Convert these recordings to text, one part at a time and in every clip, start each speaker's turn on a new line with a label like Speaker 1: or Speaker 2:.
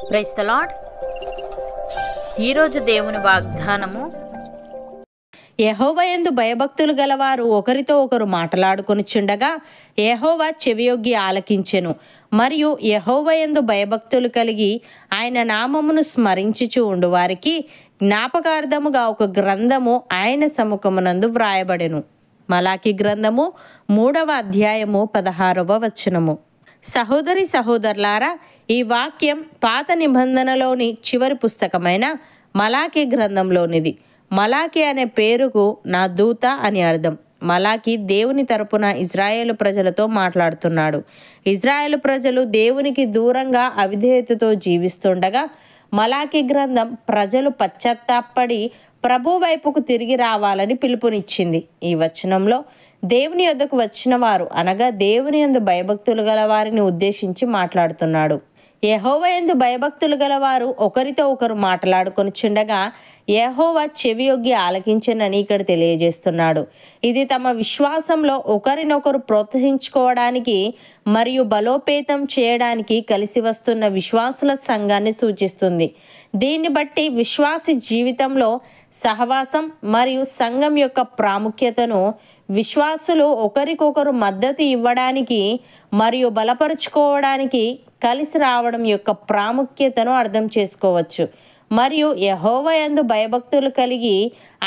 Speaker 1: Praise the lord. ఈరోజు దేవుని వాగ్దానము,
Speaker 2: యెహోవా యందు భయభక్తులు గలవారు ఒకరితో ఒకరు మాటలాడుకొనుచుండగా యెహోవా చెవియొగ్గి ఆలకించెను. మరియు యెహోవా యందు భయభక్తులు కలిగి ఆయన నామమును స్మరించుచు ఉండు వారికి జ్ఞాపకార్థముగా ఒక గ్రంథము ఆయన సముఖమునందు వ్రాయబడెను. మలాకి గ్రంథము 3వ అధ్యాయము 16వ వచనము. సహోదరి సహోదరులారా, ఈ వాక్యం పాత నిబంధనలోని చివరి పుస్తకమైన మలాకి గ్రంథంలోనిది. మలాకి అనే పేరుకు నా దూత అని అర్థం. మలాకి దేవుని తరపున ఇజ్రాయేలు ప్రజలతో మాట్లాడుతున్నాడు. ఇజ్రాయేలు ప్రజలు దేవునికి దూరంగా అవిధేయతతో జీవిస్తుండగా మలాకి గ్రంథం ప్రజలు పశ్చాత్తాపడి ప్రభు వైపుకు తిరిగి రావాలని పిలుపునిచ్చింది. ఈ వచనంలో దేవుని యొద్దకు వచ్చిన వారు అనగా దేవుని యందు భయభక్తులు గల వారిని ఉద్దేశించి మాట్లాడుతున్నాడు. యెహోవా యందు భయభక్తులు గలవారు ఒకరితో ఒకరు మాట్లాడుకొనుచుండగా యెహోవా చెవియొగ్గి ఆలకించెనని ఇక్కడ తెలియజేస్తున్నాడు. ఇది తమ విశ్వాసంలో ఒకరినొకరు ప్రోత్సహించుకోవడానికి మరియు బలోపేతం చేయడానికి కలిసి వస్తున్న విశ్వాసుల సంఘాన్ని సూచిస్తుంది. దీన్ని బట్టి విశ్వాసి జీవితంలో సహవాసం మరియు సంఘం యొక్క ప్రాముఖ్యతను విశ్వాసులు ఒకరికొకరు మద్దతు ఇవ్వడానికి మరియు బలపరుచుకోవడానికి కలిసి రావడం యొక్క ప్రాముఖ్యతను అర్థం చేసుకోవచ్చు. మరియు యెహోవా యందు భయభక్తులు కలిగి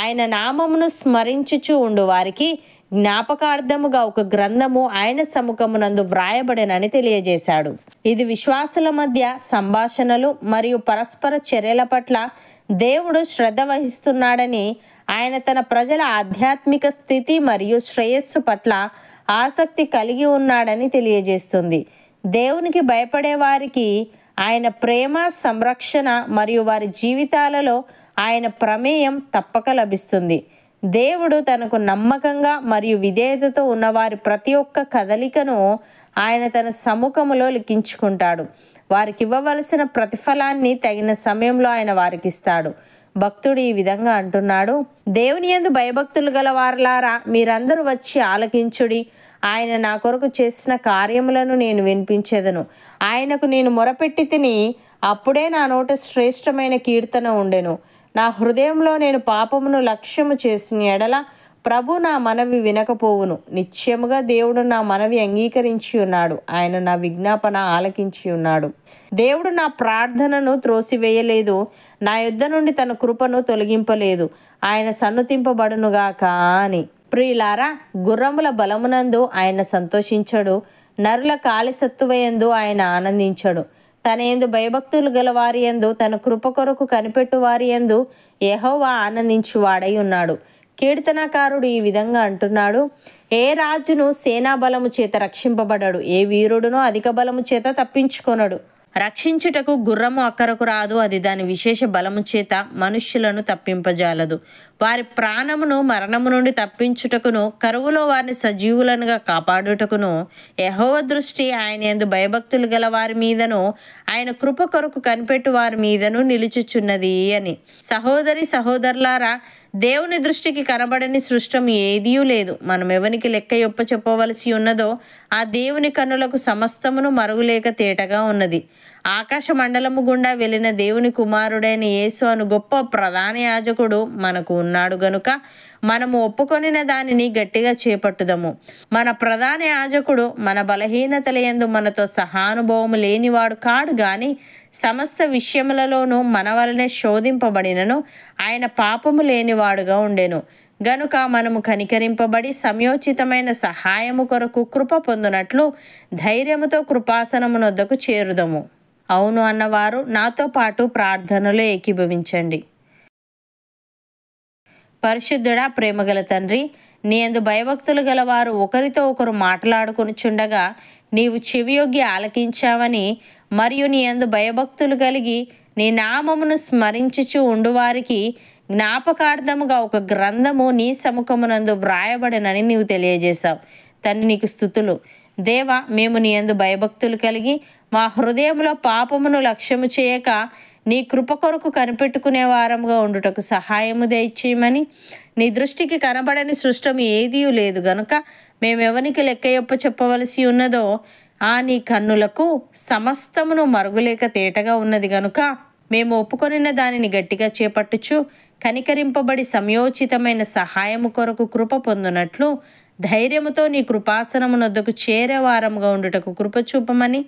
Speaker 2: ఆయన నామమును స్మరించుచు ఉండు వారికి జ్ఞాపకార్థముగా ఒక గ్రంథము ఆయన సముఖమునందు వ్రాయబడెనని తెలియజేశాడు. ఇది విశ్వాసుల మధ్య సంభాషణలు మరియు పరస్పర చర్యల పట్ల దేవుడు శ్రద్ధ వహిస్తున్నాడని, ఆయన తన ప్రజల ఆధ్యాత్మిక స్థితి మరియు శ్రేయస్సు పట్ల ఆసక్తి కలిగి ఉన్నాడని తెలియజేస్తుంది. దేవునికి భయపడే వారికి ఆయన ప్రేమ, సంరక్షణ మరియు వారి జీవితాలలో ఆయన ప్రమేయం తప్పక లభిస్తుంది. దేవుడు తనకు నమ్మకంగా మరియు విధేయతతో ఉన్నవారి ప్రతి ఒక్క కదలికను ఆయన తన సముఖములో లిఖించుకుంటాడు. వారికి ఇవ్వవలసిన ప్రతిఫలాన్ని తగిన సమయంలో ఆయన వారికి ఇస్తాడు. భక్తుడు ఈ విధంగా అంటున్నాడు, దేవుని యందు భయభక్తులు గల వారలారా, మీరందరూ వచ్చి ఆలకించుడి. ఆయన నా కొరకు చేసిన కార్యములను నేను వినిపించెదను. ఆయనకు నేను మొరపెట్టి తిని, అప్పుడే నా నోట శ్రేష్టమైన కీర్తన ఉండెను. నా హృదయంలో నేను పాపమును లక్ష్యము చేసిన ఎడల ప్రభు నా మనవి వినకపోవును. నిశ్చయముగా దేవుడు నా మనవి అంగీకరించి ఉన్నాడు. ఆయన నా విజ్ఞాపన ఆలకించి ఉన్నాడు. దేవుడు నా ప్రార్థనను త్రోసివేయలేదు. నా యొద్ద నుండి తన కృపను తొలగింపలేదు. ఆయన సన్నుతింపబడునుగాక అని. ప్రియులారా, గుర్రముల బలమునందు ఆయన సంతోషించడు. నరుల కాలిసత్తువయందు ఆయన ఆనందించడు. తన యందు భయభక్తులు గల వారి యందు, తన కృప కొరకు కనిపెట్టు వారి యందు యెహోవా ఆనందించువాడై ఉన్నాడు. కీర్తనకారుడు ఈ విధంగా అంటున్నాడు, ఏ రాజును సేనా బలము చేత రక్షింపబడడు, ఏ వీరుడును అధిక బలము చేత తప్పించుకొనడు. రక్షించుటకు గుర్రము అక్కరకు రాదు, అది దాని విశేష బలము చేత మనుష్యులను తప్పింపజాలదు. వారి ప్రాణమును మరణము నుండి తప్పించుటకును, కరువులో వారిని సజీవులనుగా కాపాడుటకును యెహోవా దృష్టి ఆయన యందు భయభక్తులు గల వారి మీదను, ఆయన కృప కొరకు కనిపెట్టు వారి మీదను నిలుచుచున్నది అని. సహోదరి సహోదరులారా, దేవుని దృష్టికి కనబడని సృష్టం ఏదియూ లేదు. మనం ఎవనికి లెక్క యొప్ప చెప్పవలసి ఉన్నదో ఆ దేవుని కన్నులకు సమస్తమును మరుగులేక తేటగా ఉన్నది. ఆకాశ మండలము గుండా వెళ్ళిన దేవుని కుమారుడైన యేసు అను గొప్ప ప్రధాన యాజకుడు మనకు ఉన్నాడు గనుక మనము ఒప్పుకొనిన దానిని గట్టిగా చేపట్టుదము. మన ప్రధాన యాజకుడు మన బలహీనతల యందు మనతో సహానుభవము లేనివాడు కాడు గాని సమస్త విషయములలోనూ మన వలనే శోధింపబడినను ఆయన పాపము లేనివాడుగా ఉండెను. గనుక మనము కనికరింపబడి సమయోచితమైన సహాయము కొరకు కృప పొందునట్లు ధైర్యముతో కృపాసనమునొద్దకు చేరుదము. అవును అన్నవారు నాతో పాటు ప్రార్థనలో ఏకీభవించండి. పరిశుద్ధుడా, ప్రేమగల తండ్రి, నీ యందు భయభక్తులు గలవారు ఒకరితో ఒకరు మాట్లాడుకొనుచుండగా నీవు చెవియొగ్గి ఆలకించావని, మరియు నీ యందు భయభక్తులు కలిగి నీ నామమును స్మరించుచు ఉండువారికి జ్ఞాపకార్థముగా ఒక గ్రంథము నీ సముఖమునందు వ్రాయబడనని నీవు తెలియజేశావు. తండ్రి, నీకు స్తుతులు. దేవా, మేము నీ యందు భయభక్తులు కలిగి మా హృదయంలో పాపమును లక్ష్యము చేయక నీ కృప కొరకు కనిపెట్టుకునే వారముగా ఉండుటకు సహాయము దయచేయమని. నీ దృష్టికి కనబడని సృష్టం ఏదీ లేదు గనుక మేమెవనికి లెక్క చెప్పవలసి ఉన్నదో నీ కన్నులకు సమస్తమును మరుగులేక తేటగా ఉన్నది గనుక మేము ఒప్పుకొనిన దానిని గట్టిగా చేపట్టుచు కనికరింపబడి సమయోచితమైన సహాయము కొరకు కృప పొందునట్లు ధైర్యముతో నీ కృపాసనమునొద్దకు చేరేవారముగా ఉండుటకు కృప చూపమని,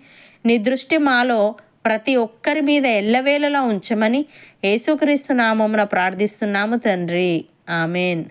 Speaker 2: నీ దృష్టి మాలో ప్రతి ఒక్కరి మీద ఎల్లవేళలా ఉంచమని యేసుక్రీస్తు నామమున ప్రార్థిస్తున్నాము తండ్రి. ఆమెన్.